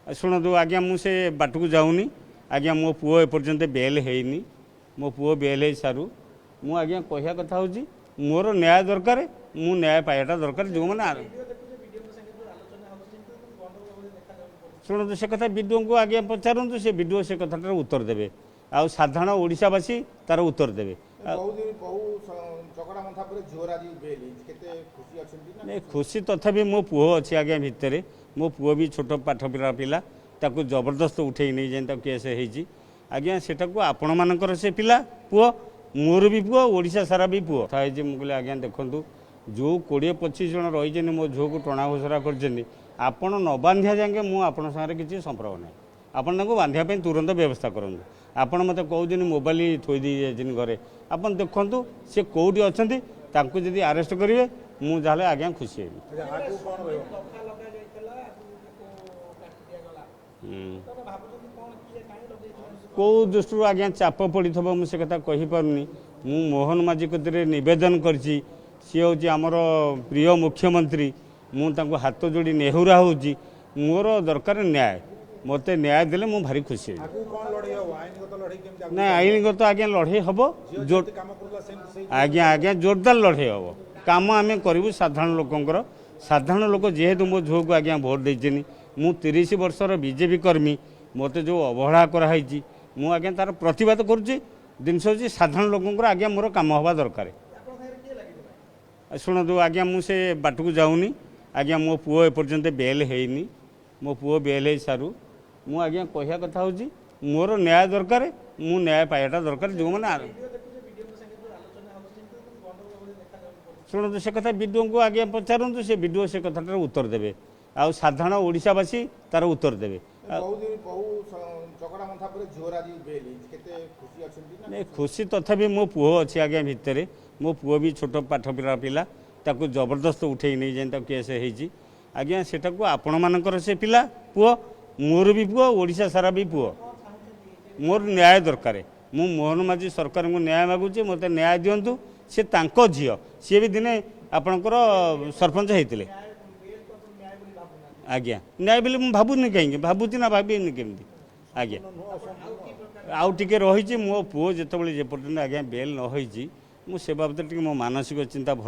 शुणु आज्ञा मुझे बाट को जाऊनी आज्ञा मो पुओ एपर्यंत बेल हैनी मो पुओ बेल हो सारू मु आज्ञा कहया कथा हूँ मोर न्याय दरकार मु न्याय पाइबाटा दरकार जो मैंने शुणु से कथा विडीओ को आज्ञा पचारतु से विडीओ से कथाटार उत्तर देवे आ साधारण ओडिशावासी तार उत्तर देवे नहीं खुशी तथापि मो पुओ अच्छी आज्ञा भितर मो पुओ भी छोट पाठ पिला पिला ताकू जबरदस्त उठे नहीं जाए केस होती आज्ञा सेटा को आपण मानकर से पिला पुओ मोर भी पुओ ओडिशा सारा भी पुओ मुझे कहले आज्ञा देखूँ जो 20-25 जन रही मो झील को टणा घोषरा कर आपण न बांधिया जाए मुझे सागर किसी संपर्क ना आपन बांधापी तुरंत व्यवस्था करूँ आपड़ मत कहते मोबाइल थोई दी घरे आपन देखु सी कौटी अच्छा जदि आरेस्ट करेंगे मुझे आज्ञा खुशी है कौ दृष्टि आज्ञा चाप पड़ी थो मुझे कथा कहीपरि मु मोहन माझी कतिरे निवेदन करछि सी हूँ आमर प्रिय मुख्यमंत्री मुझे हाथ जोड़ी नेहुरा हूँ मोर दरकार न्याय मत न्याय देले मु भारी खुशी ना आईनगत आज्ञा लड़े हम आज्ञा आज्ञा जोरदार लड़े हम कम आम करूँ साधारण लोक जेहेतु मो झील को आज्ञा भोट देनी मु 30 वर्षर बीजेपी कर्मी मत जो अवहेला कराई मु आज्ञा तार प्रतिवाद करुच्ची जिनस हूँ साधारण लोक आज्ञा मोर कम हवा दरकार शुणु आज्ञा मुझे बाट को जाऊनी आज्ञा मो पुओ एपर्यंत बेल हैनी मो पुओ बेल हो सारू मु आज्ञा कहया कथा हूँ मोर न्याय दरकार मु न्याय पाइबाटा दरकार जो मैंने शुणु से कथा विडीओ को आज्ञा पचारतु से विडीओ से कथाटार उत्तर देवे आ साधारण ओडिशावासी तार उत्तर देवे नहीं खुशी तथापि मो पुओ अच्छी आज्ञा भितर मो पुओ भी छोट पाठ पिला पिला ताकू जबरदस्त उठे नहीं जाए केस होती आज्ञा सेटा को आपण मानकर से पिला पुओ मोर भी पुओ ओडिशा सारा भी पुओ मोर न्याय दरकार मु मोहन माझी सरकार को न्याय मागुचे मत न्याय दिंतु सी तांको झील सी भी दिने आपणकर सरपंच होते आज्ञा न्याय बोले मुझे भावुनी कहीं भावुची ना भावी केमती आज्ञा आउ टे रही मो पुओ जो पर्यटन आज्ञा बेल न हो से बाबद मो मानसिक चिंता भल